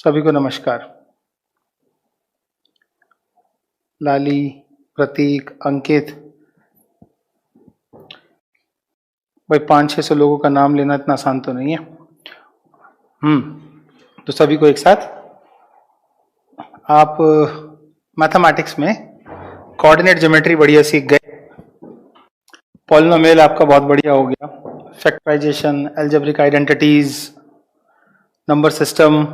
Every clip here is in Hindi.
सभी को नमस्कार। लाली, प्रतीक, अंकित, भाई 500-600 लोगों का नाम लेना इतना आसान तो नहीं है। तो सभी को एक साथ आप मैथमेटिक्स में कोऑर्डिनेट ज्योमेट्री बढ़िया सीख गए। पॉलिनोमियल आपका बहुत बढ़िया हो गया। Factorisation, algebraic identities, number system.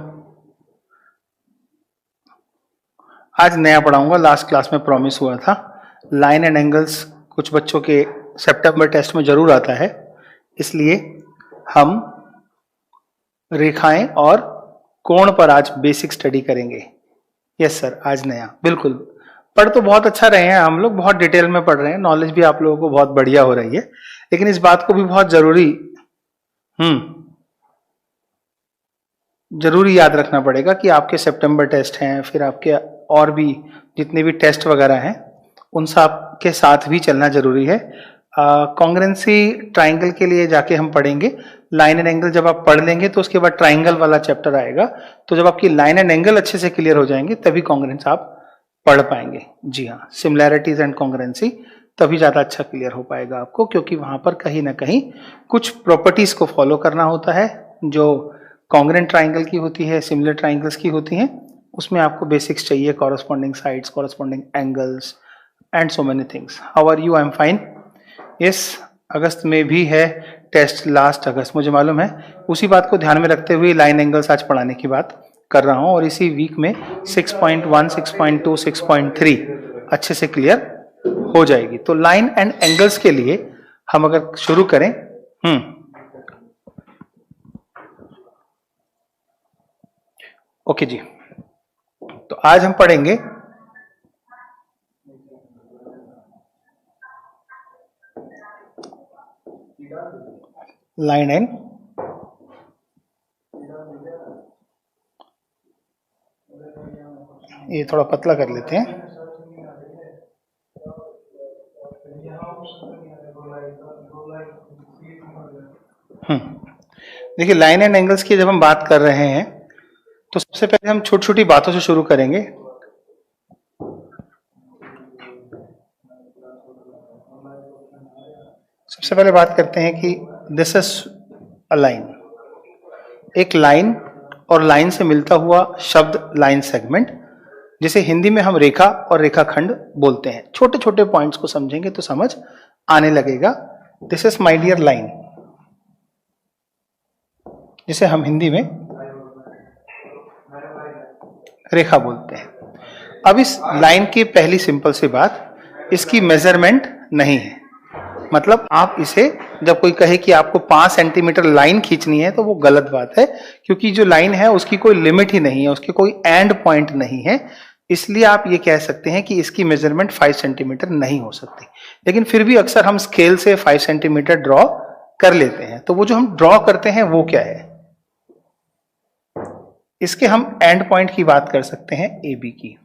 आज नया पढ़ाऊंगा, लास्ट क्लास में प्रॉमिस हुआ था। लाइन एंड एंगल्स कुछ बच्चों के सितंबर टेस्ट में जरूर आता है, इसलिए हम रेखाएं और कोण पर आज बेसिक स्टडी करेंगे। यस सर, आज नया बिल्कुल। पढ़ तो बहुत अच्छा रहे हैं हम लोग, बहुत डिटेल में पढ़ रहे हैं, नॉलेज भी आप लोगों को बहुत बढ़िया हो रही है, लेकिन इस बात को भी बहुत जरूरी याद रखना पड़ेगा कि आपके सितंबर टेस्ट हैं, फिर आपके और भी जितने भी टेस्ट वगैरह हैं उन सब के साथ भी चलना जरूरी है। कॉन्ग्रुएंसी ट्राइंगल के लिए जाके हम पढ़ेंगे। लाइन एंड एंगल जब आप पढ़ लेंगे तो उसके बाद ट्राइंगल वाला चैप्टर आएगा, तो जब आपकी लाइन एंड एंगल अच्छे से क्लियर हो जाएंगे तभी कॉन्ग्रुएंस आप पढ़ पाएंगे। जी हाँ, सिमिलैरिटीज एंड कॉन्ग्रुएंसी तभी ज्यादा अच्छा क्लियर हो पाएगा आपको, क्योंकि वहां पर कहीं ना कहीं कुछ प्रॉपर्टीज को फॉलो करना होता है जो कॉन्ग्रुएंट ट्राइंगल की होती है, सिमिलर ट्राइंगल्स की होती हैं। उसमें आपको बेसिक्स चाहिए, corresponding sides, corresponding angles and so many things. How are you? I am fine. Yes, अगस्त में भी है टेस्ट, लास्ट अगस्त, मुझे मालूम है। उसी बात को ध्यान में रखते हुए लाइन एंगल्स आज पढ़ाने की बात कर रहा हूं, और इसी वीक में 6.1, 6.2, 6.3 अच्छे से क्लियर हो जाएगी। तो लाइन एंड एंगल्स के लिए हम अगर शुरू करें, ओके जी, तो आज हम पढ़ेंगे लाइन एंड ये थोड़ा पतला कर लेते हैं। देखिए, लाइन एंड एंगल्स की जब हम बात कर रहे हैं तो सबसे पहले हम छोटी छोटी बातों से शुरू करेंगे। सबसे पहले बात करते हैं कि दिस इज अ लाइन। एक लाइन और लाइन से मिलता हुआ शब्द लाइन सेगमेंट, जिसे हिंदी में हम रेखा और रेखाखंड बोलते हैं। छोटे छोटे पॉइंट्स को समझेंगे तो समझ आने लगेगा। This is my dear line, जिसे हम हिंदी में रेखा बोलते हैं। अब इस लाइन की पहली सिंपल सी बात, इसकी मेजरमेंट नहीं है। मतलब आप इसे, जब कोई कहे कि आपको 5 सेंटीमीटर लाइन खींचनी है तो वो गलत बात है, क्योंकि जो लाइन है उसकी कोई लिमिट ही नहीं है, उसकी कोई एंड पॉइंट नहीं है। इसलिए आप ये कह सकते हैं कि इसकी मेजरमेंट 5 सेंटीमीटर नहीं हो सकती, लेकिन फिर भी अक्सर हम स्केल से 5 सेंटीमीटर ड्रॉ कर लेते हैं। तो वो जो हम ड्रॉ करते हैं वो क्या है, इसके हम एंड पॉइंट की बात कर सकते हैं, ए बी की।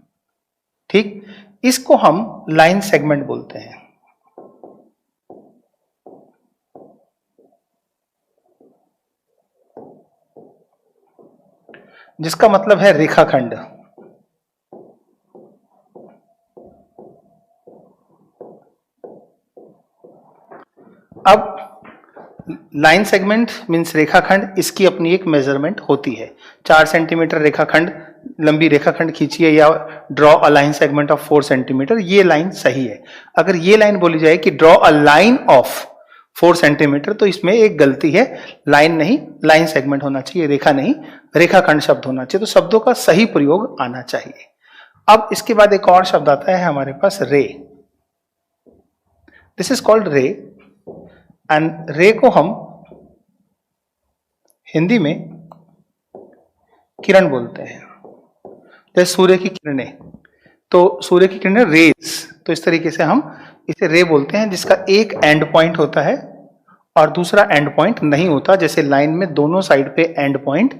ठीक, इसको हम लाइन सेगमेंट बोलते हैं। जिसका मतलब है रेखाखंड। अब लाइन सेगमेंट मींस रेखाखंड, इसकी अपनी एक मेजरमेंट होती है। 4 सेंटीमीटर रेखाखंड, लंबी रेखाखंड खींचिए, या draw a line segment of 4 centimetre, ये लाइन सही है। अगर ये लाइन बोली जाए कि draw a line of 4 centimetre, तो इसमें एक गलती है। लाइन नहीं, लाइन सेगमेंट होना चाहिए, रेखा नहीं, रेखाखंड शब्द होना चाहिए। तो शब्दों का सही प्रयोग आना चाहिए। अब इसके बाद एक और शब्द आता है हमारे पास, रे। दिस इज कॉल्ड रे, एंड रे को हम हिंदी में किरण बोलते हैं। जैसे सूर्य की किरणें, तो सूर्य की किरणें रेज, तो इस तरीके से हम इसे रे बोलते हैं, जिसका एक एंड पॉइंट होता है और दूसरा एंड पॉइंट नहीं होता। जैसे लाइन में दोनों साइड पे एंड पॉइंट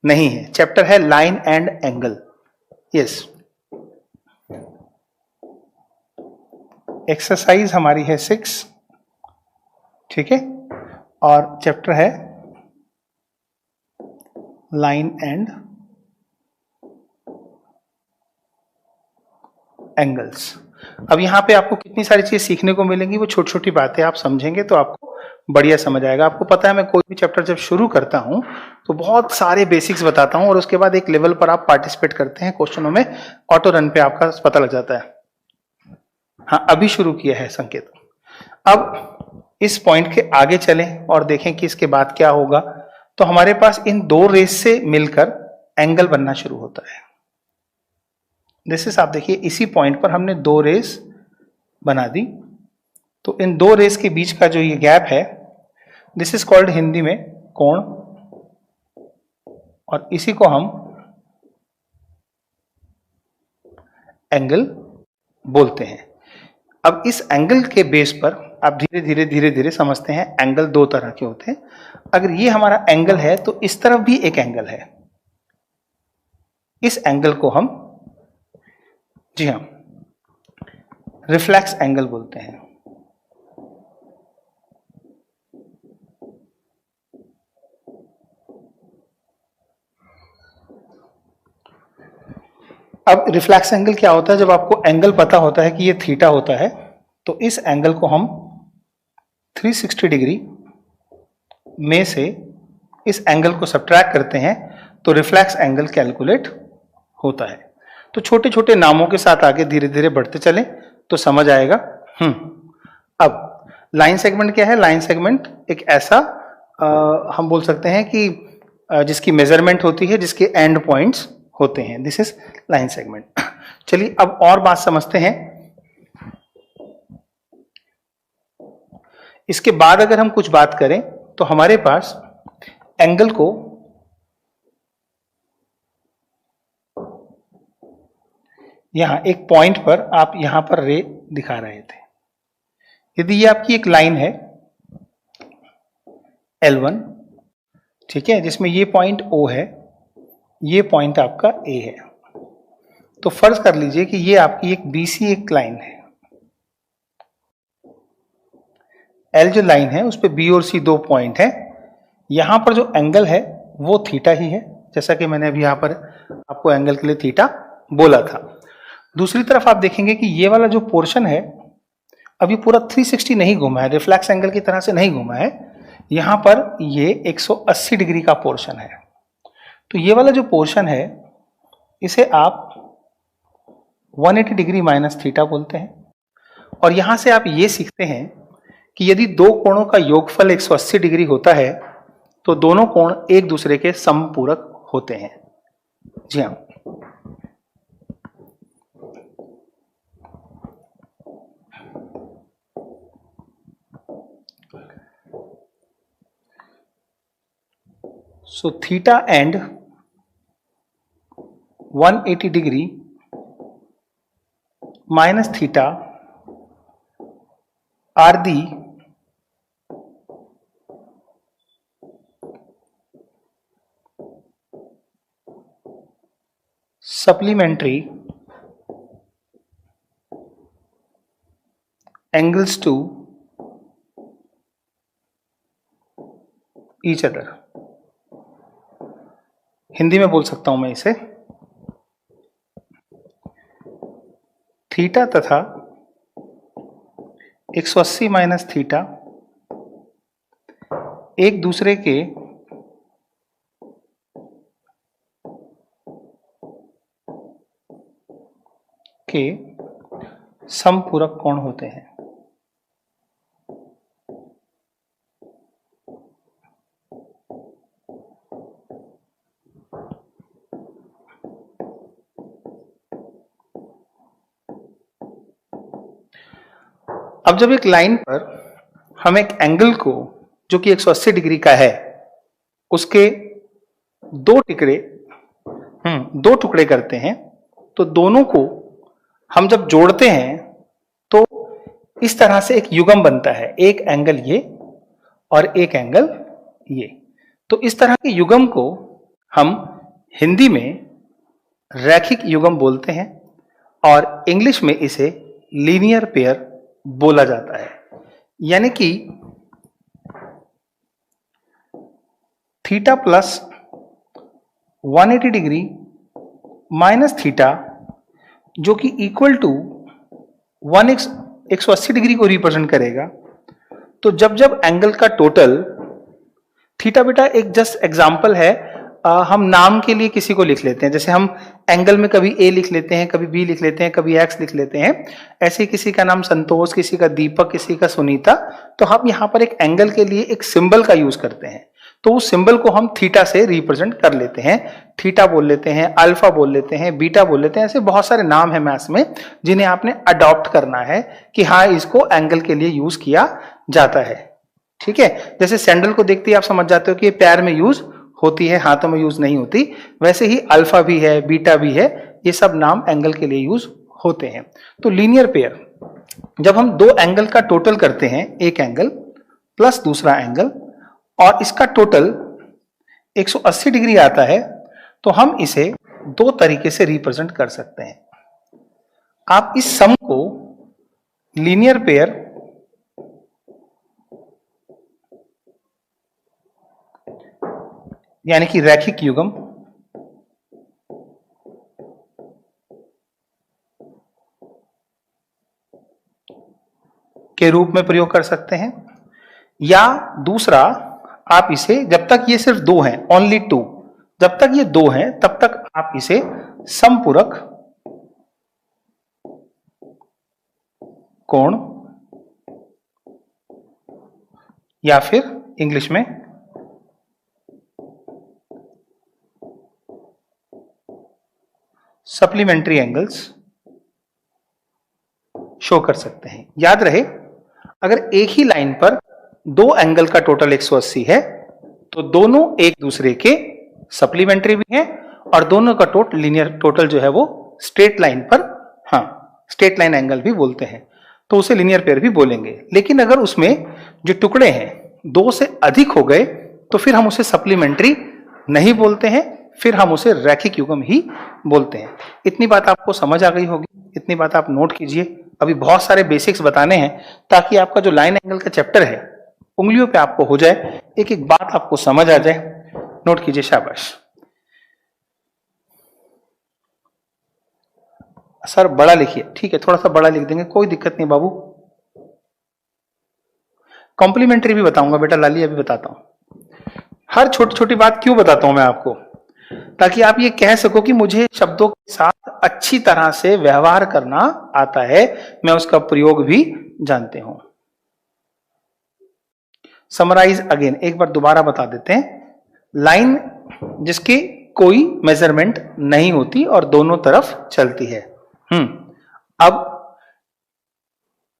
नहीं है। चैप्टर है line and angle. Yes, exercise हमारी है 6, ठीक है, और चैप्टर है लाइन एंड एंगल्स। अब यहाँ पे आपको कितनी सारी चीज सीखने को मिलेंगी, वो छोटी छोटी बातें आप समझेंगे तो आपको बढ़िया समझ आएगा। आपको पता है मैं कोई भी चैप्टर जब शुरू करता हूँ तो बहुत सारे बेसिक्स बताता हूँ और उसके बाद एक लेवल पर आप पार्टिसिपेट करते हैं क्वेश्चनों में, ऑटो रन पे आपका पता लग जाता है। हाँ, अभी शुरू किया है संकेत। अब इस पॉइंट के आगे चलें और देखें कि इसके बाद क्या होगा। तो हमारे पास इन दो रेस से मिलकर एंगल बनना शुरू होता है। दिस इज, आप देखिए इसी पॉइंट पर हमने दो रेस बना दी। तो इन दो रेस के बीच का जो ये गैप है, दिस इज कॉल्ड हिंदी में कोण, और इसी को हम एंगल बोलते हैं। अब इस एंगल के बेस पर आप धीरे धीरे समझते हैं एंगल दो तरह के होते हैं। अगर ये हमारा एंगल है तो इस तरफ भी एक एंगल है, इस एंगल को हम, जी हाँ, रिफ्लेक्स एंगल बोलते हैं। अब रिफ्लेक्स एंगल क्या होता है? जब आपको एंगल पता होता है कि ये थीटा होता है तो इस एंगल को हम 360 डिग्री में से इस एंगल को सब्ट्रैक्ट करते हैं तो रिफ्लेक्स एंगल कैलकुलेट होता है। तो छोटे छोटे नामों के साथ आगे धीरे धीरे बढ़ते चले तो समझ आएगा। अब लाइन सेगमेंट क्या है? लाइन सेगमेंट एक ऐसा हम बोल सकते हैं कि जिसकी मेजरमेंट होती है, जिसके एंड पॉइंट्स होते हैं। This is line segment. चलिए अब और बात समझते हैं। इसके बाद अगर हम कुछ बात करें तो हमारे पास एंगल को यहां एक पॉइंट पर, आप यहां पर रे दिखा रहे थे। यदि ये आपकी एक लाइन है L1, ठीक है, जिसमें ये पॉइंट O है, ये पॉइंट आपका A है, तो फर्ज कर लीजिए कि ये आपकी एक BC एक लाइन है। L जो लाइन है उस पे B और C दो पॉइंट है। यहां पर जो एंगल है वो थीटा ही है, जैसा कि मैंने अभी यहां पर आपको एंगल के लिए थीटा बोला था। दूसरी तरफ आप देखेंगे कि ये वाला जो पोर्शन है अभी पूरा 360 नहीं घूमा है, रिफ्लेक्स एंगल की तरह से नहीं घूमा है। यहां पर ये 180 डिग्री का पोर्शन है। तो ये वाला जो पोर्शन है इसे आप 180 डिग्री माइनस थीटा बोलते हैं। और यहां से आप ये सीखते हैं कि यदि दो कोणों का योगफल 180 डिग्री होता है तो दोनों कोण एक दूसरे के समपूरक होते हैं। जी हाँ, so theta and 180 degree minus theta are the supplementary angles to each other। Hindi में बोल सकता हूं मैं इसे, थीटा तथा 180 माइनस थीटा एक दूसरे के समपूरक कोण होते हैं। अब जब एक लाइन पर हम एक एंगल को जो कि 180 डिग्री का है उसके दो टुकड़े करते हैं तो दोनों को हम जब जोड़ते हैं तो इस तरह से एक युग्म बनता है, एक एंगल ये और एक एंगल ये। तो इस तरह के युग्म को हम हिंदी में रैखिक युग्म बोलते हैं और इंग्लिश में इसे लीनियर पेयर बोला जाता है। यानी कि theta plus 180 degree minus theta जो कि इक्वल टू 180 डिग्री को रिप्रेजेंट करेगा। तो जब जब एंगल का टोटल थीटा बेटा एक जस्ट एग्जांपल है, हम नाम के लिए किसी को लिख लेते हैं, जैसे हम एंगल में कभी ए लिख लेते हैं, कभी बी लिख लेते हैं, कभी एक्स लिख लेते हैं। ऐसे ही किसी का नाम संतोष, किसी का दीपक, किसी का सुनीता, तो हम यहाँ पर एक एंगल के लिए एक सिंबल का यूज करते हैं। तो उस सिंबल को हम थीटा से रिप्रेजेंट कर लेते हैं। थीटा बोल लेते हैं, अल्फा बोल लेते हैं, बीटा बोल लेते हैं। ऐसे बहुत सारे नाम है मैथ्स में जिन्हें आपने अडॉप्ट करना है कि हाँ इसको एंगल के लिए यूज किया जाता है। ठीक है, जैसे सैंडल को देखते ही आप समझ जाते हो कि ये पैर में यूज होती है, हाथों में यूज नहीं होती। वैसे ही अल्फा भी है, बीटा भी है, ये सब नाम एंगल के लिए यूज होते हैं। तो लीनियर पेयर जब हम दो एंगल का टोटल करते हैं, एक एंगल प्लस दूसरा एंगल, और इसका टोटल 180 डिग्री आता है, तो हम इसे दो तरीके से रिप्रेजेंट कर सकते हैं। आप इस सम को लीनियर पेयर यानी कि रैखिक युग्म के रूप में प्रयोग कर सकते हैं, या दूसरा आप इसे, जब तक ये सिर्फ दो हैं, ओनली टू, जब तक ये दो हैं तब तक आप इसे समपूरक कोण या फिर इंग्लिश में सप्लीमेंट्री एंगल्स शो कर सकते हैं। याद रहे, अगर एक ही लाइन पर दो एंगल का टोटल 180 है तो दोनों एक दूसरे के सप्लीमेंट्री भी हैं, और दोनों का लीनियर टोटल जो है वो स्ट्रेट लाइन पर, हाँ स्ट्रेट लाइन एंगल भी बोलते हैं, तो उसे लीनियर पेयर भी बोलेंगे। लेकिन अगर उसमें जो टुकड़े हैं दो से अधिक हो गए तो फिर हम उसे सप्लीमेंट्री नहीं बोलते हैं, फिर हम उसे रैखिक युग्म ही बोलते हैं। इतनी बात आपको समझ आ गई होगी, इतनी बात आप नोट कीजिए। अभी बहुत सारे बेसिक्स बताने हैं ताकि आपका जो लाइन एंगल का चैप्टर है उंगलियों पे आपको हो जाए, एक एक बात आपको समझ आ जाए। नोट कीजिए, शाबाश। सर बड़ा लिखिए, ठीक है, थोड़ा सा बड़ा लिख देंगे, कोई दिक्कत नहीं बाबू। कॉम्प्लीमेंट्री भी बताऊंगा बेटा, लाली अभी बताता हूं। हर छोटी छोटी बात क्यों बताता हूं मैं आपको, ताकि आप ये कह सको कि मुझे शब्दों के साथ अच्छी तरह से व्यवहार करना आता है, मैं उसका प्रयोग भी जानते हूं। समराइज अगेन, एक बार दोबारा बता देते हैं। लाइन जिसकी कोई मेजरमेंट नहीं होती और दोनों तरफ चलती है। अब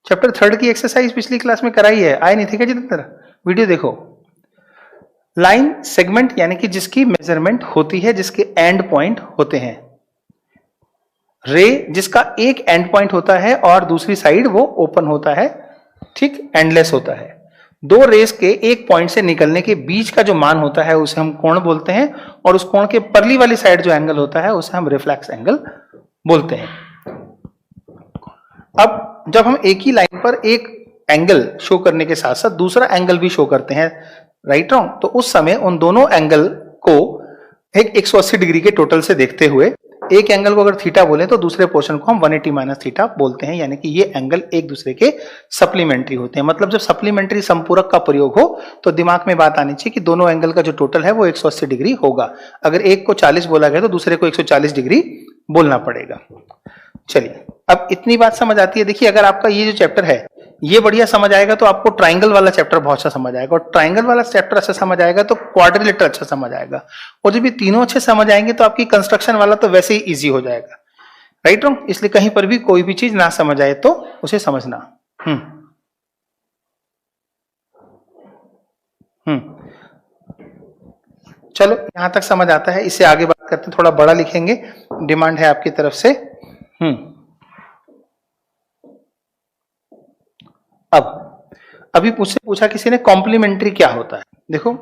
चैप्टर 3 की एक्सरसाइज पिछली क्लास में कराई है, आए नहीं थे क्या जितेंद्र? वीडियो देखो। लाइन सेगमेंट यानी कि जिसकी मेजरमेंट होती है, जिसके एंड पॉइंट होते हैं। रे जिसका एक एंड पॉइंट होता है और दूसरी साइड वो ओपन होता है, ठीक, एंडलेस होता है। दो रेस के एक पॉइंट से निकलने के बीच का जो मान होता है उसे हम कोण बोलते हैं, और उस कोण के परली वाली साइड जो एंगल होता है उसे हम रिफ्लेक्स एंगल बोलते हैं। अब जब हम एक ही लाइन पर एक एंगल शो करने के साथ साथ दूसरा एंगल भी शो करते हैं, राइट रॉन्ग, तो उस समय उन दोनों एंगल को एक 180 डिग्री के टोटल से देखते हुए एक एंगल को अगर थीटा बोले तो दूसरे पोर्शन को हम 180 माइनस थीटा बोलते हैं, यानी कि ये एंगल एक दूसरे के सप्लीमेंट्री होते हैं। मतलब जब सप्लीमेंट्री संपूरक का प्रयोग हो तो दिमाग में बात आनी चाहिए कि दोनों एंगल का जो टोटल है वो 180 डिग्री होगा। अगर एक को 40 बोला गया तो दूसरे को 140 डिग्री बोलना पड़ेगा। चलिए, अब इतनी बात समझ आती है। देखिए, अगर आपका ये जो चैप्टर है ये बढ़िया समझ आएगा तो आपको ट्राइंगल वाला चैप्टर बहुत अच्छा समझ आएगा, और ट्राइंगल वाला चैप्टर अच्छा समझ आएगा तो क्वाड्रिलेटरल अच्छा समझ आएगा, और जब ये तीनों अच्छे समझ आएंगे तो आपकी कंस्ट्रक्शन वाला तो वैसे ही इजी हो जाएगा, राइट रॉन्ग। इसलिए कहीं पर भी कोई भी चीज ना समझ आए तो उसे समझना। चलो, यहां तक समझ आता है, इससे आगे बात करते हैं। थोड़ा बड़ा लिखेंगे, डिमांड है आपकी तरफ से। अब अभी मुझसे पूछा किसी ने कॉम्प्लीमेंट्री क्या होता है। देखो,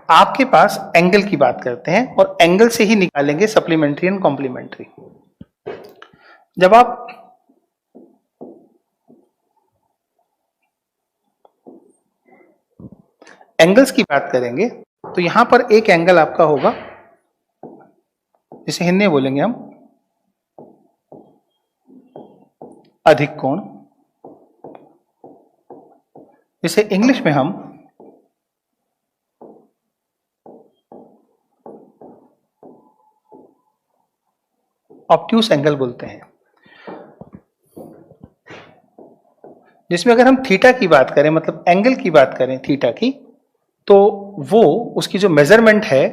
आपके पास एंगल की बात करते हैं और एंगल से ही निकालेंगे सप्लीमेंट्री एंड कॉम्प्लीमेंट्री। जब आप एंगल्स की बात करेंगे तो यहां पर एक एंगल आपका होगा, जिसे हिंदी में बोलेंगे हम अधिक कोण, जिसे इंग्लिश में हम ऑब्ट्यूस एंगल बोलते हैं। जिसमें अगर हम थीटा की बात करें, मतलब एंगल की बात करें थीटा की, तो वो उसकी जो मेजरमेंट है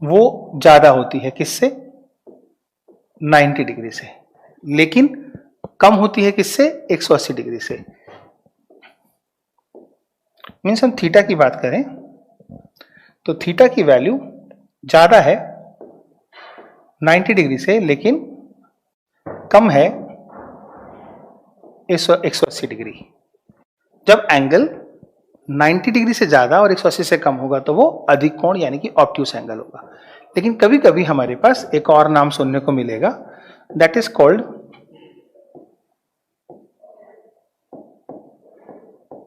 वो ज्यादा होती है किससे? 90 डिग्री से, लेकिन कम होती है किससे? 180 डिग्री से। मीन्स हम थीटा की बात करें तो थीटा की वैल्यू ज्यादा है 90 डिग्री से, लेकिन कम है 180 डिग्री। जब एंगल 90 डिग्री से ज्यादा और 180 से कम होगा तो वो अधिक कोण यानी कि ऑब्ट्यूस एंगल होगा। लेकिन कभी कभी हमारे पास एक और नाम सुनने को मिलेगा, दैट इज कॉल्ड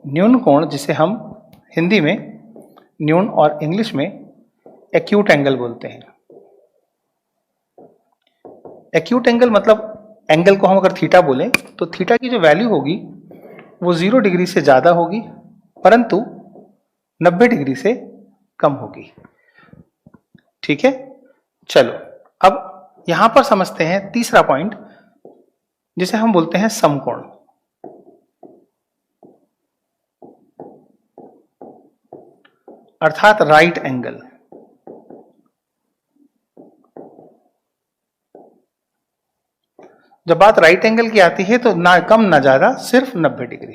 न्यून कोण, जिसे हम हिंदी में न्यून और इंग्लिश में एक्यूट एंगल बोलते हैं। एक्यूट एंगल मतलब एंगल को हम अगर थीटा बोलें तो थीटा की जो वैल्यू होगी वो 0 डिग्री से ज्यादा होगी, परंतु 90 डिग्री से कम होगी। ठीक है, चलो अब यहां पर समझते हैं तीसरा पॉइंट, जिसे हम बोलते हैं समकोण। अर्थात राइट एंगल। जब बात राइट एंगल की आती है तो ना कम ना ज्यादा, सिर्फ 90 डिग्री।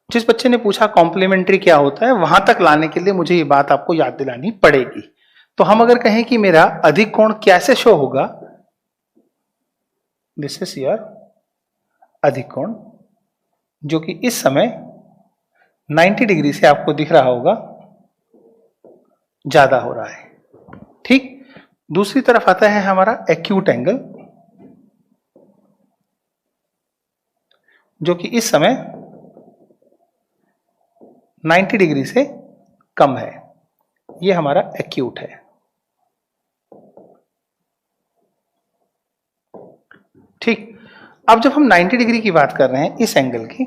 जिस बच्चे ने पूछा कॉम्प्लीमेंट्री क्या होता है, वहां तक लाने के लिए मुझे ये बात आपको याद दिलानी पड़ेगी। तो हम अगर कहें कि मेरा अधिक कोण कैसे शो होगा, दिस इज योर अधिक कोण, जो कि इस समय 90 डिग्री से आपको दिख रहा होगा ज्यादा हो रहा है। ठीक, दूसरी तरफ आता है हमारा एक्यूट एंगल, जो कि इस समय 90 डिग्री से कम है। यह हमारा एक्यूट है। ठीक, अब जब हम 90 डिग्री की बात कर रहे हैं इस एंगल की,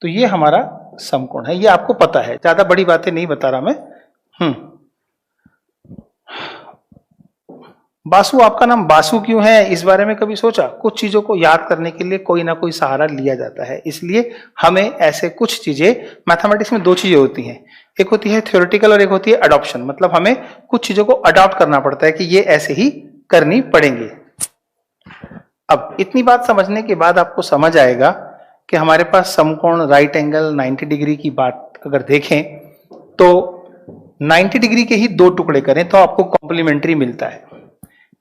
तो ये हमारा समकोण है। ये आपको पता है, ज्यादा बड़ी बातें नहीं बता रहा मैं। बासु, आपका नाम बासु क्यों है, इस बारे में कभी सोचा? कुछ चीजों को याद करने के लिए कोई ना कोई सहारा लिया जाता है, इसलिए हमें ऐसे कुछ चीजें, मैथमेटिक्स में दो चीजें होती हैं, एक होती है थ्योरेटिकल और एक होती है अडॉप्शन। मतलब हमें कुछ चीजों को अडॉप्ट करना पड़ता है कि ये ऐसे ही करनी पड़ेंगी। अब इतनी बात समझने के बाद आपको समझ आएगा कि हमारे पास समकोण, राइट एंगल, 90 डिग्री की बात अगर देखें तो 90 डिग्री के ही दो टुकड़े करें तो आपको कॉम्प्लीमेंट्री मिलता है।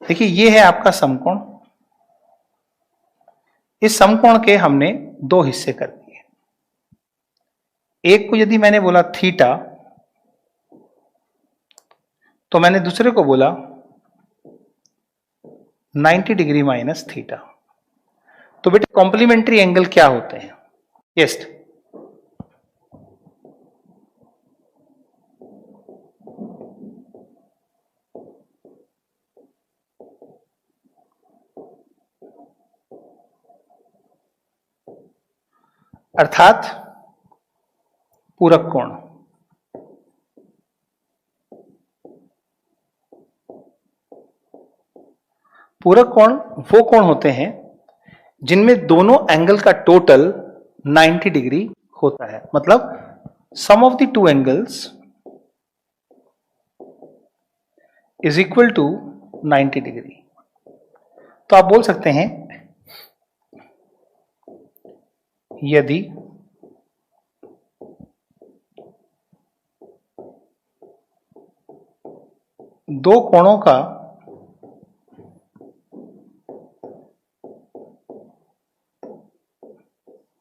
देखिए, ये है आपका समकोण। इस समकोण के हमने दो हिस्से कर दिए। एक को यदि मैंने बोला थीटा, तो मैंने दूसरे को बोला 90 डिग्री माइनस थीटा। तो बेटे कॉम्प्लीमेंट्री एंगल क्या होते हैं? यस, अर्थात पूरक कोण। पूरक कोण वो कोण होते हैं जिनमें दोनों एंगल का टोटल 90 डिग्री होता है। मतलब sum of the two angles is equal to 90 degree. तो आप बोल सकते हैं यदि दो कोणों का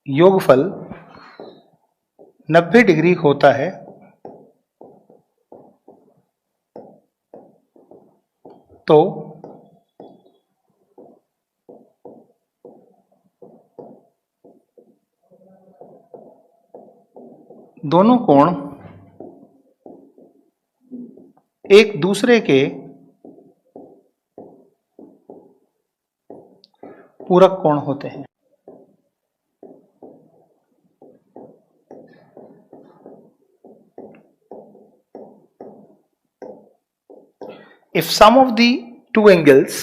योगफल 90 डिग्री होता है तो दोनों कोण एक दूसरे के पूरक कोण होते हैं। If sum of the two angles,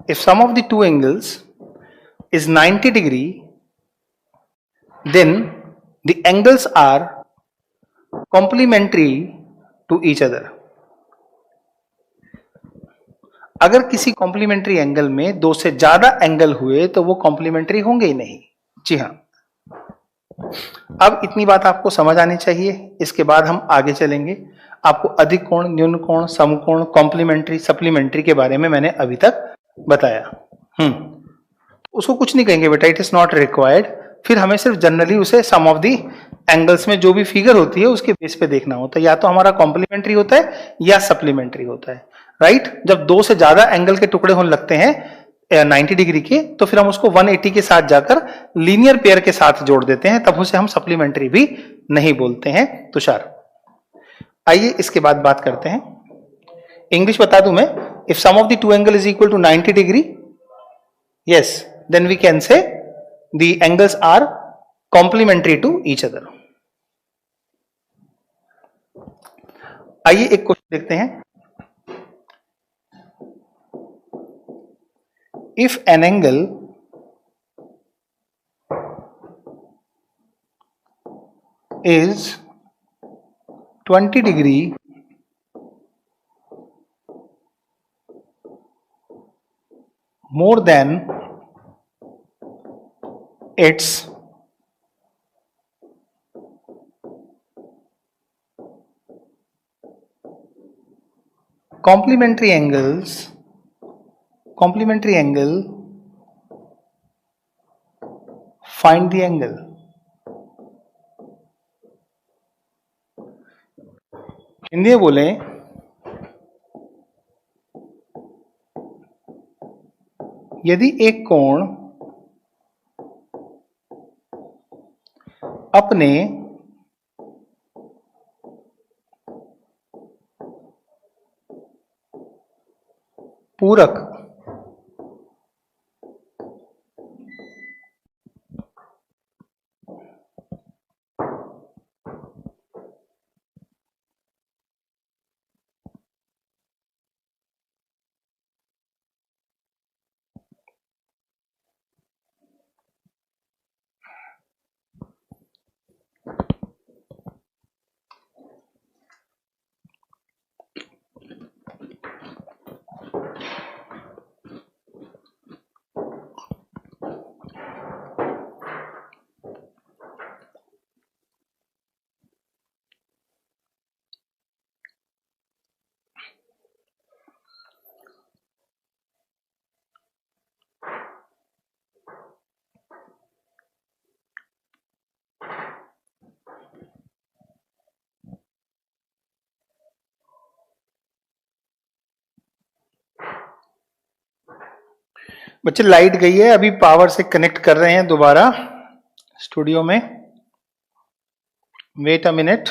if sum of the two angles is 90 degree, then the angles are complementary to each other. अगर किसी कॉम्प्लीमेंट्री एंगल में दो से ज्यादा एंगल हुए तो वो कॉम्प्लीमेंट्री होंगे ही नहीं। जी हाँ, अब इतनी बात आपको समझ आनी चाहिए। इसके बाद हम आगे चलेंगे। आपको अधिक कोण, न्यून कोण, समकोण, कॉम्प्लीमेंट्री, सप्लीमेंट्री के बारे में मैंने अभी तक बताया। उसको कुछ नहीं कहेंगे बेटा, इट इज नॉट रिक्वायर्ड। फिर हमें सिर्फ जनरली उसे सम ऑफ दी एंगल्स में जो भी फिगर होती है उसके बेस पे देखना होता है। या तो हमारा कॉम्प्लीमेंट्री होता है या सप्लीमेंट्री होता है, राइट। जब दो से ज्यादा एंगल के टुकड़े होने लगते हैं 90 डिग्री के, तो फिर हम उसको 180 के साथ जाकर लीनियर पेयर के साथ जोड़ देते हैं, तब उसे हम सप्लीमेंट्री भी नहीं बोलते हैं। तुषार, आइए इसके बाद बात करते हैं। इंग्लिश बता दूं मैं, if sum of the two angle is equal to 90 degree, yes, then we can say the angles are complementary to each other. आइए एक क्वेश्चन देखते हैं। If an angle is 20 degree more than its complementary angle, find the angle। Hindi में बोले, यदि एक कोण अपने पूरक बच्चे लाइट गई है, अभी पावर से कनेक्ट कर रहे हैं दोबारा स्टूडियो में। Wait a minute.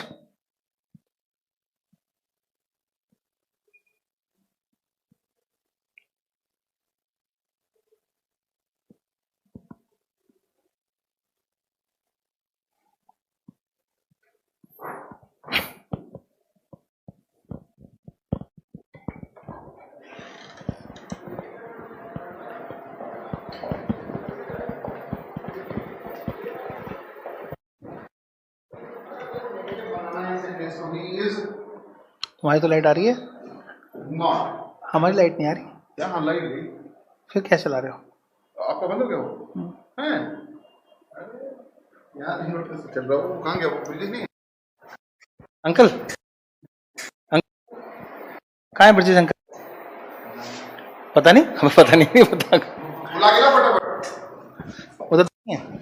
तुम्हारी तो लाइट आ रही है, हमारी लाइट नहीं आ रही। हाँ, लाइट गई। फिर क्या चला रहे हो? आपका बंद हो गया वो? हैं? यार इन्वर्टर से चल रहा हो, कहाँ गया वो? ब्रिजेश नहीं? अंकल, कहाँ है ब्रिजेश अंकल? पता नहीं, हमें पता नहीं पता। बुला के ना फटाफट। उधर नहीं है।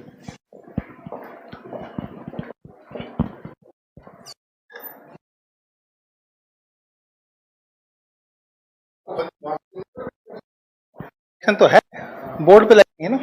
तो है, बोर्ड पे लगी है ना।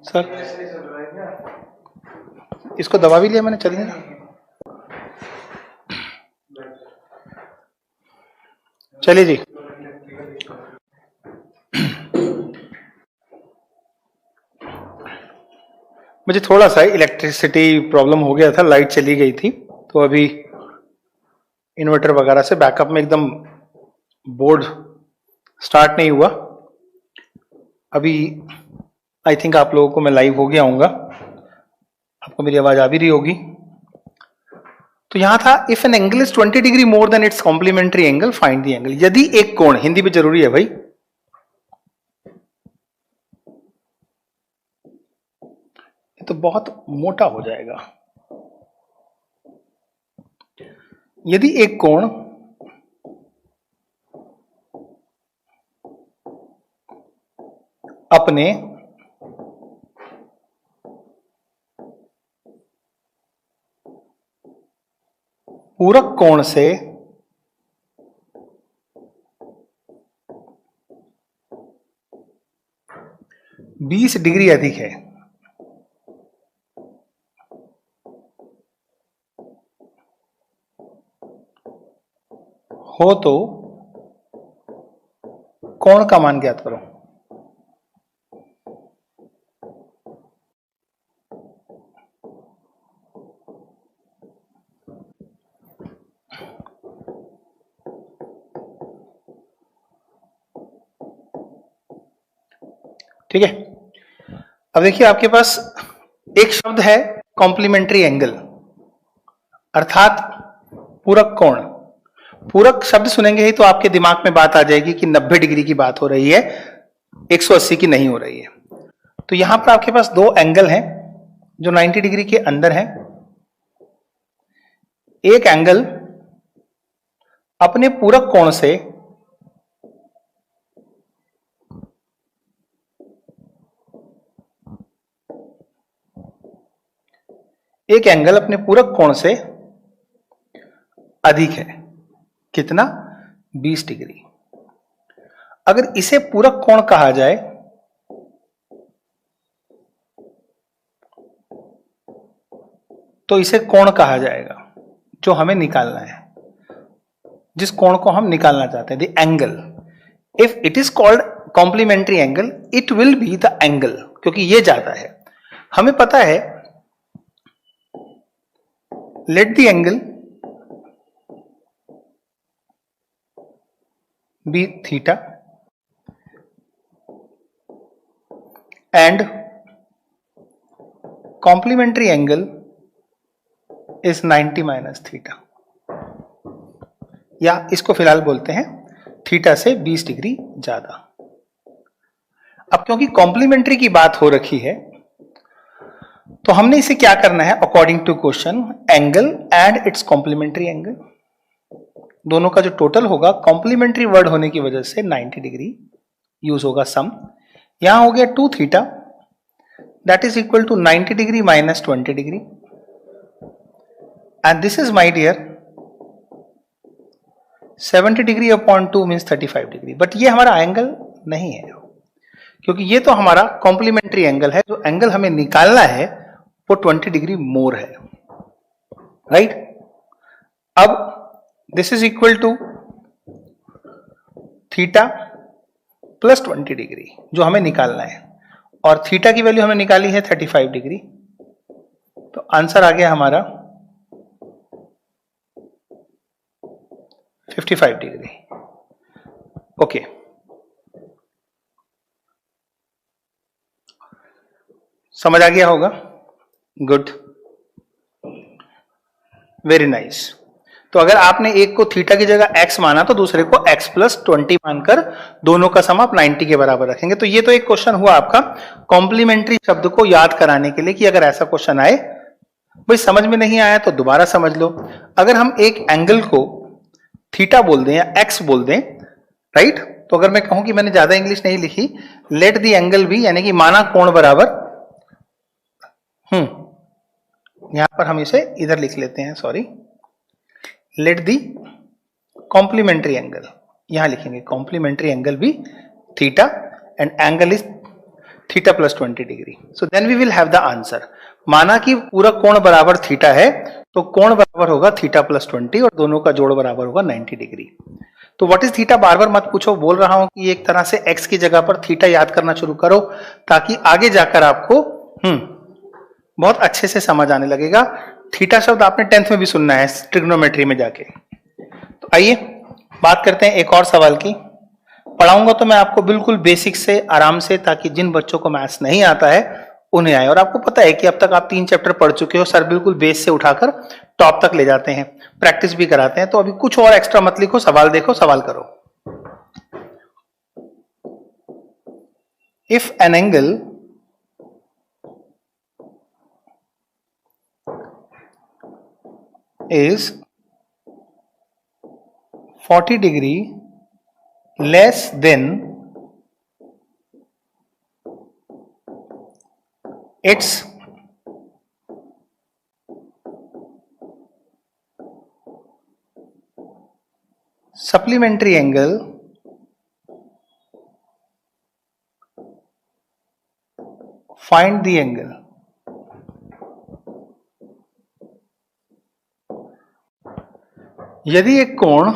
सर इसको दबा भी लिया मैंने, चलिए ना। चलिए जी। मुझे थोड़ा सा इलेक्ट्रिसिटी प्रॉब्लम हो गया था, लाइट चली गई थी, तो अभी इन्वर्टर वगैरह से बैकअप में एकदम बोर्ड स्टार्ट नहीं हुआ। अभी आई थिंक आप लोगों को मैं लाइव हो गया हूँगा, आपको मेरी आवाज आ भी रही होगी। तो यहां था if an angle is 20 degree more than its complementary angle find the angle. यदि एक कोण, हिंदी भी जरूरी है भाई, ये तो बहुत मोटा हो जाएगा। यदि एक कोण अपने पूरक कोण से बीस डिग्री अधिक है, हो तो कोण का मान ज्ञात करो। ठीक है, अब देखिए आपके पास एक शब्द है कॉम्प्लीमेंट्री एंगल, अर्थात पूरक कोण। पूरक शब्द सुनेंगे ही तो आपके दिमाग में बात आ जाएगी कि 90 डिग्री की बात हो रही है, 180 की नहीं हो रही है। तो यहां पर आपके पास दो एंगल हैं जो 90 डिग्री के अंदर हैं। एक एंगल अपने पूरक कोण से अधिक है, कितना? 20 डिग्री। अगर इसे पूरक कोण कहा जाए तो इसे कोण कहा जाएगा जो हमें निकालना है, जिस कोण को हम निकालना चाहते हैं, the angle. If it is called complementary angle it will be the angle, क्योंकि ये ज्यादा है। हमें पता है let the angle be theta and complementary angle is 90 minus theta, या इसको फिलहाल बोलते हैं थीटा से 20 डिग्री ज्यादा। अब क्योंकि कॉम्प्लीमेंट्री की बात हो रखी है तो हमने इसे क्या करना है, according to question, angle and its complementary angle, दोनों का जो टोटल होगा, कॉम्प्लीमेंट्री वर्ड होने की वजह से 90 डिग्री यूज होगा, सम। यहां हो गया 2 theta that is equal to 90 degree minus 20 degree, and this is my dear 70 degree upon 2 means 35 degree. But ये हमारा एंगल नहीं है, क्योंकि ये तो हमारा कॉम्प्लीमेंट्री एंगल है। जो एंगल हमें निकालना है वो 20 डिग्री मोर है, राइट? अब this is equal to theta plus 20 degree जो हमें निकालना है, और थीटा की वैल्यू हमने निकाली है 35 डिग्री, तो आंसर आ गया हमारा 55 डिग्री। ओके, समझ आ गया होगा? Good, very nice. तो अगर आपने एक को थीटा की जगह x माना तो दूसरे को x प्लस 20 मानकर दोनों का सम आप 90 के बराबर रखेंगे। तो ये तो एक क्वेश्चन हुआ आपका कॉम्प्लीमेंट्री शब्द को याद कराने के लिए कि अगर ऐसा क्वेश्चन आए, भाई समझ में नहीं आया तो दोबारा समझ लो। अगर हम एक एंगल को थीटा बोल दें या x बोल दें, राइट, तो अगर मैं कहूं कि मैंने ज्यादा इंग्लिश नहीं लिखी, लेट द एंगल बी, यानी कि माना कोण बराबर, यहां पर हम इसे इधर लिख लेते हैं, sorry, let the complementary angle, यहां लिखेंगे कॉम्प्लीमेंट्री एंगल भी theta, and angle is theta plus 20 degree. So then we will have the answer. माना कि पूरा कोण बराबर थीटा है, तो कोण बराबर होगा थीटा प्लस 20 और दोनों का जोड़ बराबर होगा 90 डिग्री। तो व्हाट इज थीटा बार बार मत पूछो, बोल रहा हूं कि एक तरह से एक्स की जगह पर थीटा याद करना शुरू करो, ताकि आगे जाकर आपको बहुत अच्छे से समझ आने लगेगा। थीटा शब्द आपने 10th में भी सुनना है ट्रिग्नोमेट्री में जाके। तो आइए बात करते हैं एक और सवाल की। पढ़ाऊंगा तो मैं आपको बिल्कुल बेसिक से आराम से, ताकि जिन बच्चों को मैथ्स नहीं आता है उन्हें आए। और आपको पता है कि अब तक आप 3 चैप्टर पढ़ चुके हो, सर बिल्कुल बेस से उठाकर टॉप तक ले जाते हैं, प्रैक्टिस भी कराते हैं। तो अभी कुछ और एक्स्ट्रा मत लिखो, सवाल देखो, सवाल करो। If an angle is 40 degree less than its supplementary angle find the angle। यदि एक कोण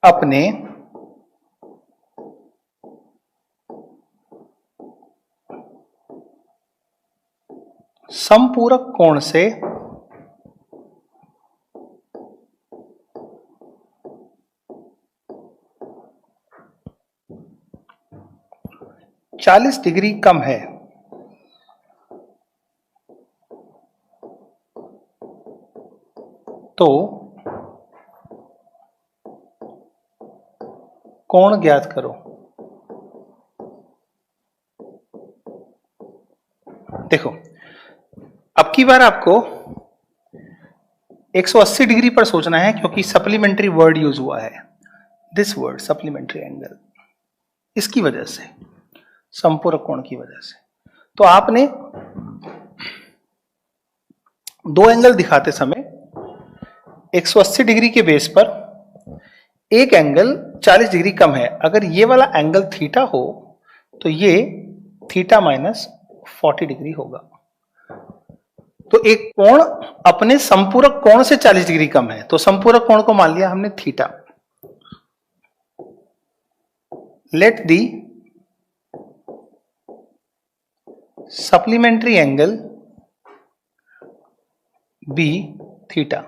अपने समपूरक कोण से 40 डिग्री कम है, तो कोण ज्ञात करो। देखो, अब की बार आपको 180 डिग्री पर सोचना है, क्योंकि सप्लीमेंट्री वर्ड यूज हुआ है, दिस वर्ड सप्लीमेंट्री एंगल, इसकी वजह से, संपूरक कोण की वजह से। तो आपने दो एंगल दिखाते समय 180 डिग्री के बेस पर एक एंगल 40 डिग्री कम है। अगर ये वाला एंगल थीटा हो तो ये थीटा माइनस 40 डिग्री होगा। तो एक कोण अपने संपूरक कोण से 40 डिग्री कम है, तो संपूरक कोण को मान लिया हमने theta. Let the supplementary angle be theta.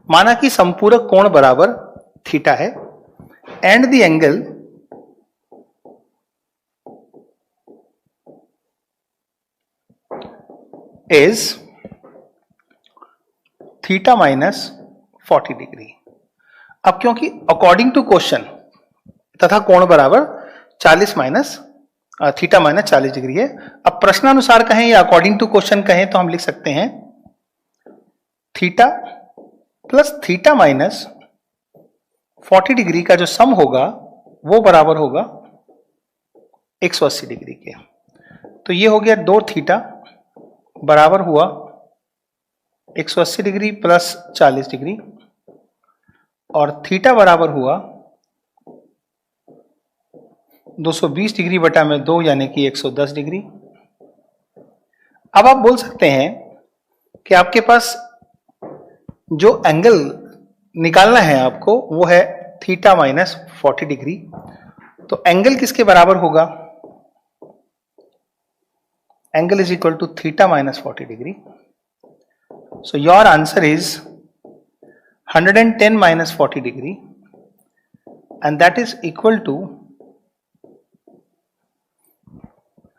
माना कि संपूरक कोण बराबर थीटा है and the angle is theta minus 40 degree. अब क्योंकि अकॉर्डिंग टू क्वेश्चन तथा कोण बराबर 40 माइनस थीटा माइनस 40 डिग्री है। अब प्रश्नानुसार कहें या अकॉर्डिंग टू क्वेश्चन कहें तो हम लिख सकते हैं theta plus theta minus 40 degree का जो सम होगा वो बराबर होगा 180 डिग्री के। तो ये हो गया 2 थीटा बराबर हुआ 180 डिग्री प्लस 40 डिग्री, और थीटा बराबर हुआ 220 डिग्री बटा में 2 यानी कि 110 डिग्री। अब आप बोल सकते हैं कि आपके पास जो एंगल निकालना है आपको वो है थीटा माइनस 40 डिग्री। तो एंगल किसके बराबर होगा? Angle is equal to theta minus 40 degree. So your answer is 110 minus 40 degree and that is equal to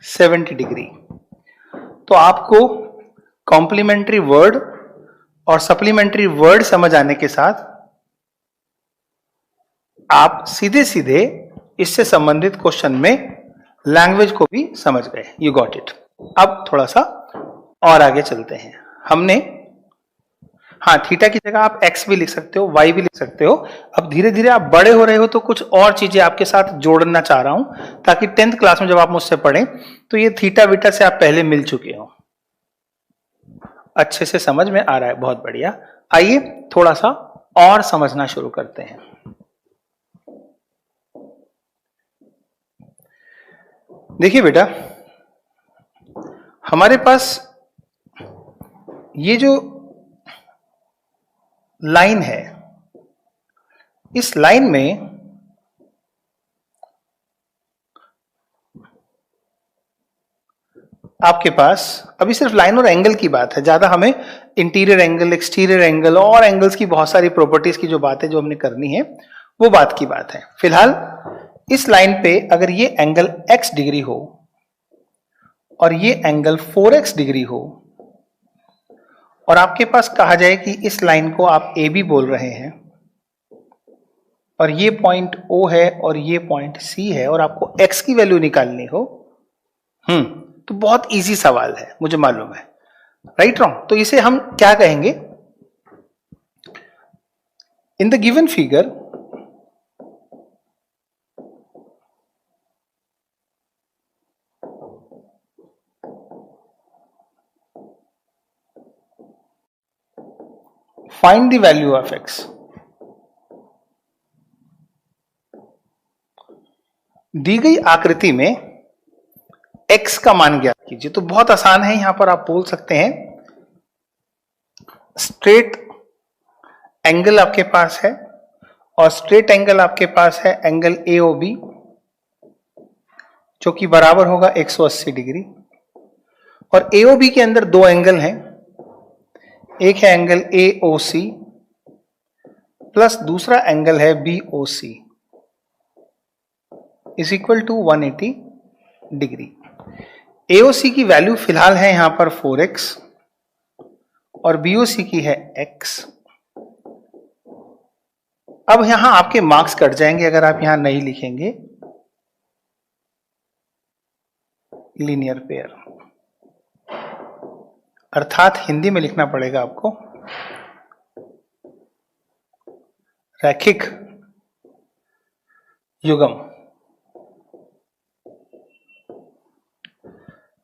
70 degree. तो आपको कॉम्प्लीमेंट्री वर्ड और सप्लीमेंट्री वर्ड समझ आने के साथ आप सीधे सीधे इससे संबंधित क्वेश्चन में लैंग्वेज को भी समझ गए। You got it. अब थोड़ा सा और आगे चलते हैं। हमने थीटा की जगह आप एक्स भी लिख सकते हो, वाई भी लिख सकते हो। अब धीरे धीरे आप बड़े हो रहे हो तो कुछ और चीजें आपके साथ जोड़ना चाह रहा हूं, ताकि 10th क्लास में जब आप मुझसे पढ़ें तो ये थीटा बीटा से आप पहले मिल चुके हो, अच्छे से समझ में आ रहा है। बहुत बढ़िया। आइए थोड़ा सा और समझना शुरू करते हैं। देखिए बेटा, हमारे पास ये जो लाइन है, इस लाइन में आपके पास अभी सिर्फ लाइन और एंगल की बात है, ज्यादा हमें इंटीरियर एंगल, एक्सटीरियर एंगल और एंगल्स की बहुत सारी प्रॉपर्टीज की जो बातें जो हमने करनी है वो बात की बात है। फिलहाल इस लाइन पे अगर ये एंगल x डिग्री हो और ये एंगल 4x डिग्री हो और आपके पास कहा जाए कि इस लाइन को आप ए बी बोल रहे हैं और ये पॉइंट O है और ये पॉइंट C है और आपको x की वैल्यू निकालनी हो, तो बहुत इजी सवाल है, मुझे मालूम है, राइट रॉन्ग। तो इसे हम क्या कहेंगे, इन the given figure find the value of x। दी गई आकृति में x का मान ज्ञात कीजिए। तो बहुत आसान है, यहां पर आप बोल सकते हैं स्ट्रेट एंगल आपके पास है और स्ट्रेट एंगल आपके पास है एंगल AOB जो कि बराबर होगा 180 डिग्री। और AOB के अंदर दो एंगल हैं, एक है एंगल AOC प्लस दूसरा एंगल है BOC is equal to 180 degree. AOC की वैल्यू फिलहाल है यहां पर 4x और BOC की है x। अब यहां आपके मार्क्स कट जाएंगे अगर आप यहां नहीं लिखेंगे लीनियर पेयर, अर्थात हिंदी में लिखना पड़ेगा आपको रैखिक युग्म।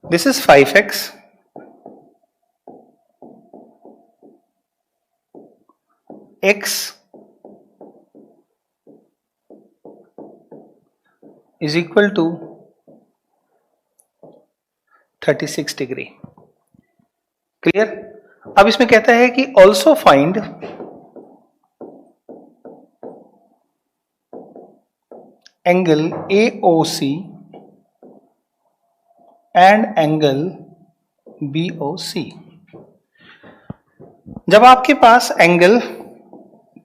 This is 5x x is equal to 36 degree. Clear. अब इसमें कहता है कि also find angle AOC and angle BOC। जब आपके पास एंगल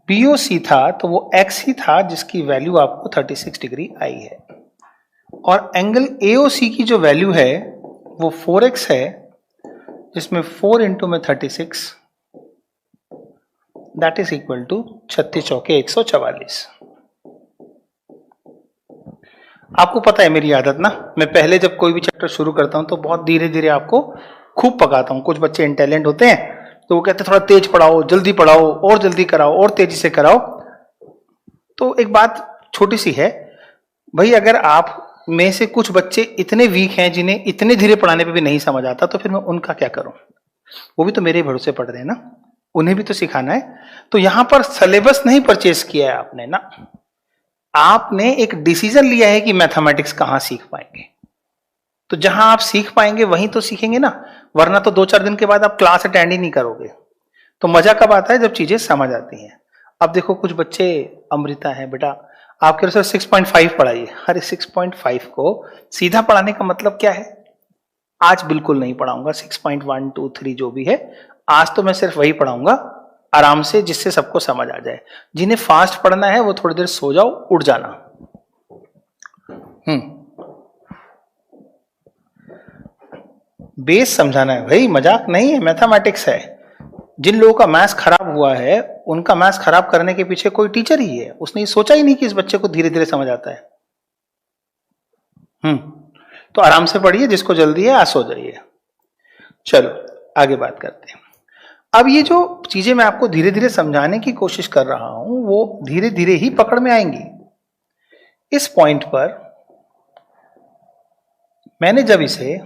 BOC था तो वो x ही था जिसकी वैल्यू आपको 36 डिग्री आई है और एंगल AOC की जो वैल्यू है वो 4x है जिसमें 4 इंटू में 36 दैट इज इक्वल टू 36 चौके 144। आपको पता है मेरी आदत ना, मैं पहले जब कोई भी चैप्टर शुरू करता हूं तो बहुत धीरे धीरे आपको खूब पकाता हूं। कुछ बच्चे इंटेलिजेंट होते हैं तो वो कहते हैं थोड़ा तेज पढ़ाओ, जल्दी पढ़ाओ और जल्दी कराओ और तेजी से कराओ। तो एक बात छोटी सी है भाई, अगर आप में से कुछ बच्चे इतने वीक हैं जिन्हें इतने धीरे पढ़ाने पे भी नहीं समझ आता तो फिर मैं उनका क्या करूं, वो भी तो मेरे भरोसे पढ़ रहे हैं ना, उन्हें भी तो सिखाना है। तो यहां पर सिलेबस नहीं परचेस किया है आपने ना, आपने एक डिसीजन लिया है कि मैथमेटिक्स कहां सीख पाएंगे। तो जहां आप सीख पाएंगे वहीं तो सीखेंगे ना, वरना तो 2-4 दिन के बाद आप क्लास अटेंड ही नहीं करोगे। तो मजा कब आता है, जब चीजें समझ आती हैं। अब देखो कुछ बच्चे, अमृता है बेटा, आपके अनुसार 6.5 पढ़ाइए। अरे 6.5 को सीधा पढ़ाने का मतलब क्या है, आज बिल्कुल नहीं पढ़ाऊंगा 6.1 2 3 जो भी है, आज तो मैं सिर्फ वही पढ़ाऊंगा आराम से जिससे सबको समझ आ जाए। जिन्हें फास्ट पढ़ना है वो थोड़ी देर सो जाओ, उठ जाना। बेस समझाना है भाई, मजाक नहीं है, मैथमेटिक्स है। जिन लोगों का मैथ्स खराब हुआ है उनका मैथ्स खराब करने के पीछे कोई टीचर ही है, उसने सोचा ही नहीं कि इस बच्चे को धीरे धीरे समझ आता है। तो आराम से पढ़िए, जिसको जल्दी है आ सो जाइए। चलो आगे बात करते हैं। अब ये जो चीजें मैं आपको धीरे धीरे समझाने की कोशिश कर रहा हूं वो धीरे धीरे ही पकड़ में आएंगी। इस पॉइंट पर मैंने जब इसे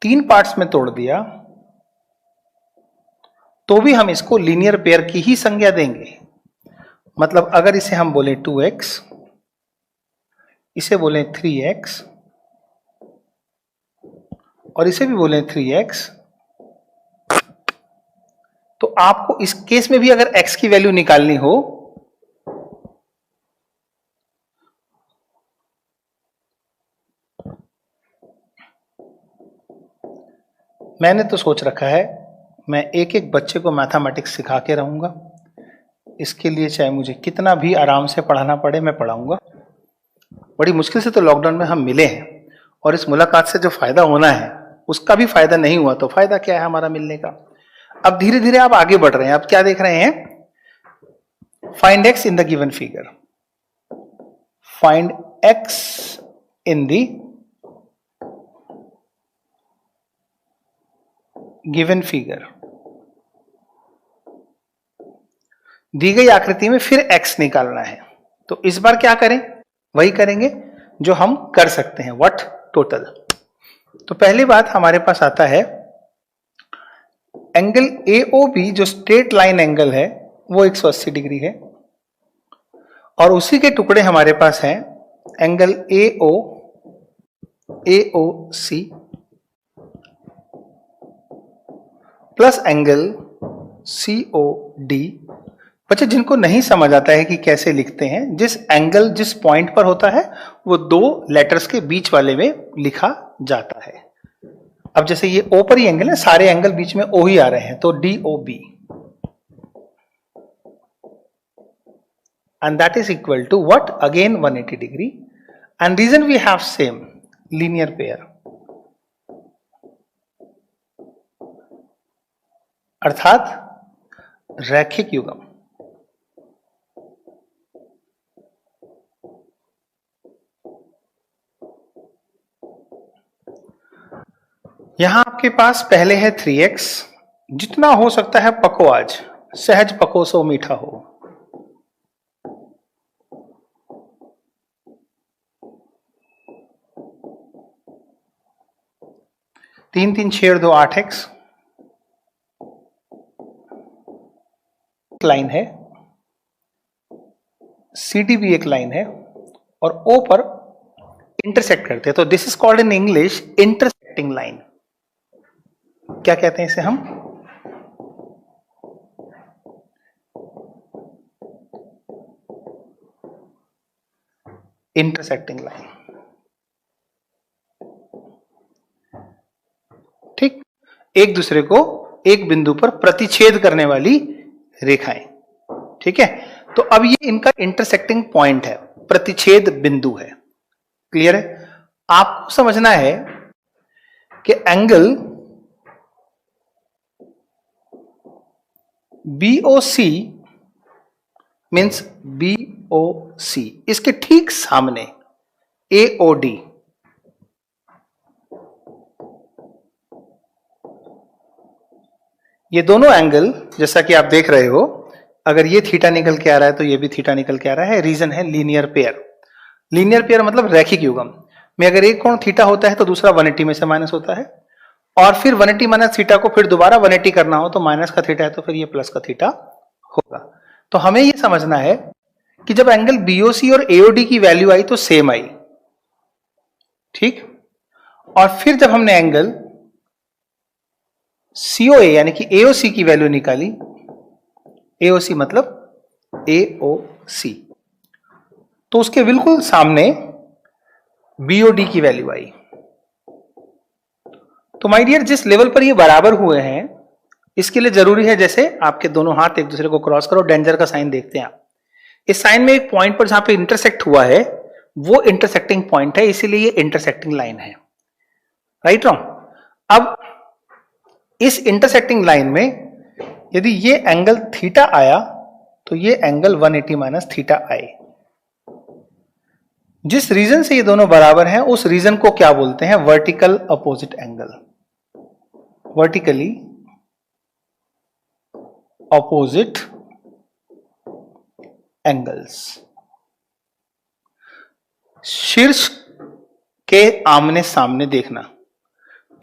3 पार्ट्स में तोड़ दिया तो भी हम इसको लीनियर पेयर की ही संज्ञा देंगे। मतलब अगर इसे हम बोले 2x, इसे बोले 3x और इसे भी बोले 3x, तो आपको इस केस में भी अगर x की वैल्यू निकालनी हो मैंने तो सोच रखा है मैं एक एक बच्चे को मैथमेटिक्स सिखा के रहूंगा। इसके लिए चाहे मुझे कितना भी आराम से पढ़ाना पड़े मैं पढ़ाऊंगा। बड़ी मुश्किल से तो लॉकडाउन में हम मिले हैं और इस मुलाकात से जो फायदा होना है उसका भी फायदा नहीं हुआ तो फायदा क्या है हमारा मिलने का। अब धीरे धीरे आप आगे बढ़ रहे हैं। आप क्या देख रहे हैं? Find x in the given figure, find x in the given figure. दी गई आकृति में फिर x निकालना है। तो इस बार क्या करें? वही करेंगे जो हम कर सकते हैं, व्हाट? टोटल। तो पहली बात हमारे पास आता है एंगल AOB जो स्ट्रेट लाइन एंगल है वो 180 डिग्री है और उसी के टुकड़े हमारे पास हैं angle AO, AOC plus angle COD। बच्चे जिनको नहीं समझ आता है कि कैसे लिखते हैं, जिस एंगल जिस पॉइंट पर होता है वो दो लेटर्स के बीच वाले में लिखा जाता है। अब जैसे ये O पर ही एंगल है, सारे एंगल बीच में O ही आ रहे हैं, तो DOB and that is equal to what? Again 180 degree and reason we have same linear pair, अर्थात रैखिक युग्म। यहां आपके पास पहले है 3x, जितना हो सकता है पको आज, सहज पको सो मीठा हो। तीन तीन छेड़ दो 8x, लाइन है, CD भी एक लाइन है और O पर इंटरसेक्ट करते हैं, तो this is called in English intersecting line. क्या कहते हैं इसे हम? Intersecting line. ठीक, एक दूसरे को एक बिंदु पर प्रतिच्छेद करने वाली रेखाएं। ठीक है, तो अब ये इनका इंटरसेक्टिंग पॉइंट है, प्रतिच्छेद बिंदु है। क्लियर है? आपको समझना है कि एंगल BOC मीन्स BOC, इसके ठीक सामने AOD, ये दोनों एंगल जैसा कि आप देख रहे हो, अगर ये थीटा निकल के आ रहा है तो ये भी थीटा निकल के आ रहा है। रीजन है लीनियर पेयर। लीनियर पेयर मतलब रैखिक युग्म में अगर एक कोण थीटा होता है तो दूसरा 180 में से माइनस होता है और फिर 180 माइनस थीटा को फिर दोबारा 180 करना हो तो माइनस का थीटा है तो फिर ये प्लस का थीटा होगा। तो हमें ये समझना है कि जब एंगल BOC और AOD की वैल्यू आई तो सेम आई। ठीक, और फिर जब हमने एंगल COA यानी कि AOC की वैल्यू निकाली, AOC मतलब AOC, तो उसके बिल्कुल सामने BOD की वैल्यू आई। तो माय डियर, जिस लेवल पर ये बराबर हुए हैं इसके लिए जरूरी है जैसे आपके दोनों हाथ एक दूसरे को क्रॉस करो, डेंजर का साइन देखते हैं आप। इस साइन में एक पॉइंट पर जहां पे इंटरसेक्ट हुआ है वो इंटरसेक्टिंग पॉइंट है, इसीलिए ये इंटरसेक्टिंग लाइन है। Right wrong? अब इस इंटरसेक्टिंग लाइन में यदि ये एंगल थीटा आया तो ये एंगल 180 माइनस थीटा आए। जिस रीजन से ये दोनों बराबर हैं उस रीजन को क्या बोलते हैं? Vertical opposite angle. Vertically opposite angles. शीर्ष के आमने सामने देखना,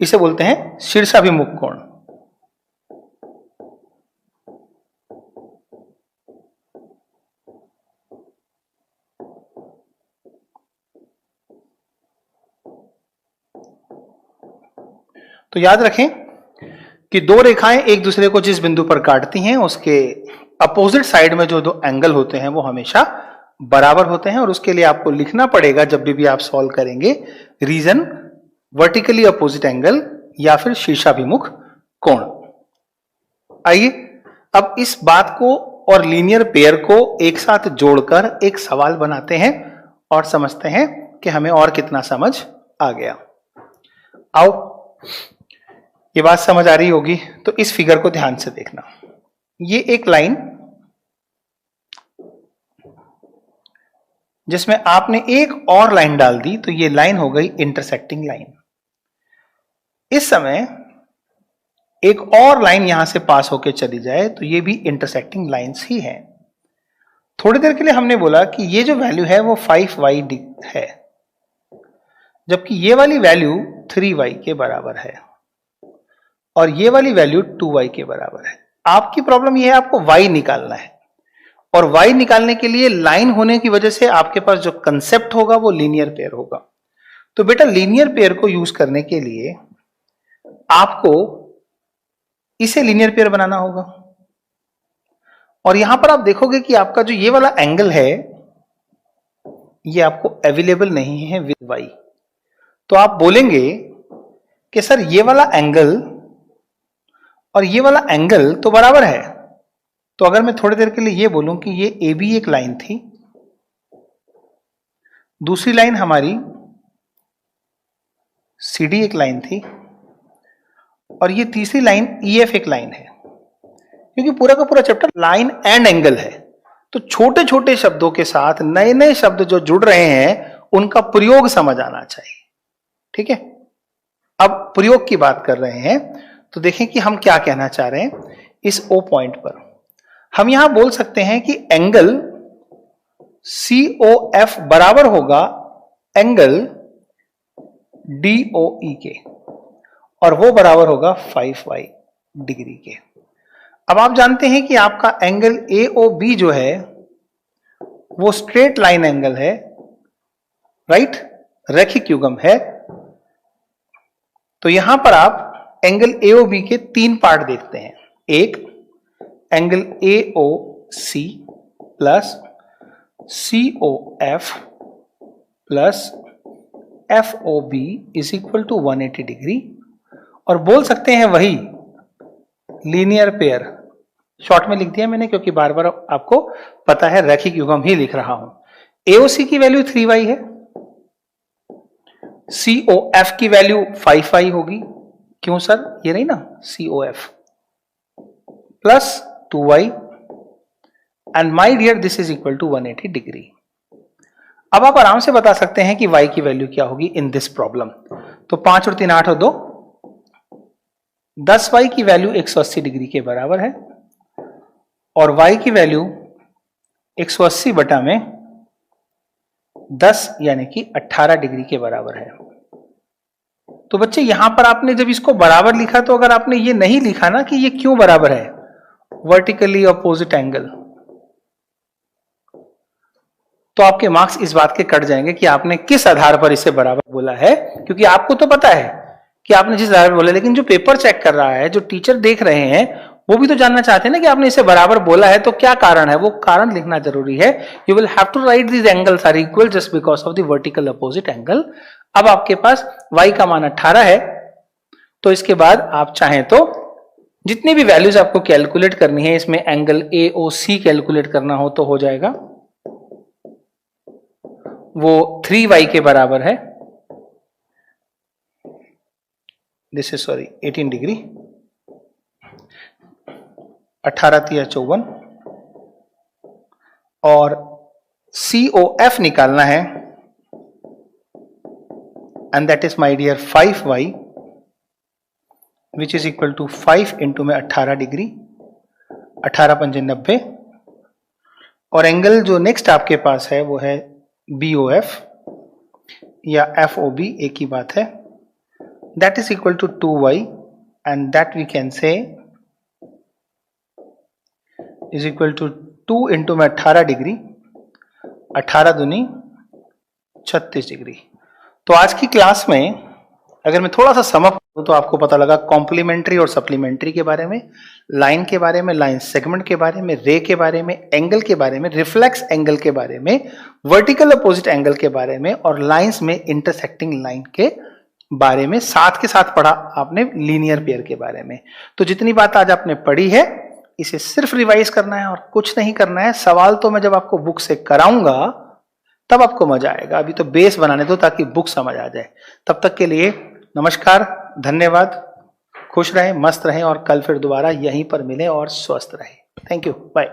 इसे बोलते हैं शीर्षाभिमुख कोण। तो याद रखें कि दो रेखाएं एक दूसरे को जिस बिंदु पर काटती हैं उसके अपोजिट साइड में जो दो एंगल होते हैं वो हमेशा बराबर होते हैं, और उसके लिए आपको लिखना पड़ेगा जब भी आप सॉल्व करेंगे रीजन वर्टिकली अपोजिट एंगल या फिर शीर्षाभिमुख कोण। आइए अब इस बात को और लीनियर पेयर को एक साथ जोड़कर एक सवाल बनाते हैं और समझते हैं कि हमें और कितना समझ आ गया। आओ, ये बात समझ आ रही होगी तो इस फिगर को ध्यान से देखना। ये एक लाइन जिसमें आपने एक और लाइन डाल दी तो ये लाइन हो गई इंटरसेक्टिंग लाइन। इस समय एक और लाइन यहां से पास होकर चली जाए तो ये भी इंटरसेक्टिंग लाइंस ही है। थोड़ी देर के लिए हमने बोला कि ये जो वैल्यू है वो 5y है, जबकि ये वाली वैल्यू 3y के बराबर है और ये वाली वैल्यू 2y के बराबर है। आपकी प्रॉब्लम ये है, आपको y निकालना है, और y निकालने के लिए लाइन होने की वजह से आपके पास जो कंसेप्ट होगा वो लीनियर पेयर होगा। तो बेटा लीनियर पेयर को यूज करने के लिए आपको इसे लीनियर पेयर बनाना होगा, और यहां पर आप देखोगे कि आपका जो ये वाला एंगल है ये आपको अवेलेबल नहीं है विद y। तो आप बोलेंगे कि सर ये वाला एंगल और ये वाला एंगल तो बराबर है। तो अगर मैं थोड़ी देर के लिए ये बोलूं कि ये AB एक लाइन थी, दूसरी लाइन हमारी CD एक लाइन थी, और ये तीसरी लाइन EF एक लाइन है, क्योंकि पूरा का पूरा चैप्टर लाइन एंड एंगल है। तो छोटे छोटे शब्दों के साथ नए नए शब्द जो जुड़ रहे हैं उनका प्रयोग समझ आना चाहिए। ठीक है, अब प्रयोग की बात कर रहे हैं तो देखें कि हम क्या कहना चाह रहे हैं। इस O पॉइंट पर हम यहां बोल सकते हैं कि एंगल COF बराबर होगा एंगल DOE के, और वो बराबर होगा 5y डिग्री के। अब आप जानते हैं कि आपका एंगल AOB जो है वो स्ट्रेट लाइन एंगल है, राइट, रैखिक युग्म है। तो यहां पर आप एंगल AOB के तीन पार्ट देखते हैं। एक angle AOC plus COF plus FOB is equal to 180 degree, और बोल सकते हैं वही लीनियर पेयर। शॉर्ट में लिख दिया मैंने क्योंकि बार बार आपको पता है रैखिक युग्म ही लिख रहा हूं। AOC की वैल्यू 3y है, COF की वैल्यू 5y होगी। क्यों सर, ये नहीं ना, COF plus 2y, and my dear this is equal to 180 degree. अब आप आराम से बता सकते हैं कि y की वैल्यू क्या होगी इन दिस प्रॉब्लम। तो 5 और 3 8 और 2 10y की वैल्यू 180 डिग्री के बराबर है, और y की वैल्यू 180 बटा में 10 यानी कि 18 डिग्री के बराबर है। तो बच्चे यहां पर आपने जब इसको बराबर लिखा तो अगर आपने ये नहीं लिखा ना कि ये क्यों बराबर है, वर्टिकली अपोजिट एंगल, तो आपके मार्क्स इस बात के कट जाएंगे कि आपने किस आधार पर इसे बराबर बोला है। क्योंकि आपको तो पता है कि आपने जिस आधार पर बोला, लेकिन जो पेपर चेक कर रहा है, जो टीचर देख रहे हैं, वो भी तो जानना चाहते हैं ना कि आपने इसे बराबर बोला है तो क्या कारण है। वो कारण लिखना जरूरी है। You will have to write this angles are equal just because of the vertical opposite angle. अब आपके पास y का मान 18 है, तो इसके बाद आप चाहें तो जितनी भी वैल्यूज आपको कैलकुलेट करनी है, इसमें एंगल AOC कैलकुलेट करना हो तो हो जाएगा। वो 3y के बराबर है, दिस इज सॉरी 18 डिग्री, 18 तिया 54, और COF निकालना है, and that is my dear 5y which is equal to 5 into में 18 डिग्री, 18 पंजे 90, और एंगल जो नेक्स्ट आपके पास है वो है BOF या FOB, एक ही बात है, that is equal to 2y, and that we can say is equal to 2 into में 18 डिग्री, 18 दूनी 36 डिग्री। तो आज की क्लास में अगर मैं थोड़ा सा समअप तो आपको पता लगा कॉम्प्लीमेंट्री और सप्लीमेंट्री के बारे में, लाइन के बारे में, लाइन सेगमेंट के बारे में, रे के बारे में, एंगल के बारे में, रिफ्लेक्स एंगल के बारे में, वर्टिकल अपोजिट एंगल के बारे में, और लाइंस में इंटरसेक्टिंग लाइन के बारे में। साथ के साथ पढ़ा आपने लीनियर पेयर के बारे में। तो जितनी बात आज आपने पढ़ी है इसे सिर्फ रिवाइज करना है और कुछ नहीं करना है। सवाल तो मैं जब आपको बुक से कराऊंगा तब आपको मजा आएगा, अभी तो बेस बनाने दो ताकि बुक समझ आ जाए। तब तक के लिए नमस्कार, धन्यवाद, खुश रहें, मस्त रहें और कल फिर दोबारा यहीं पर मिलें और स्वस्थ रहें। Thank you, bye.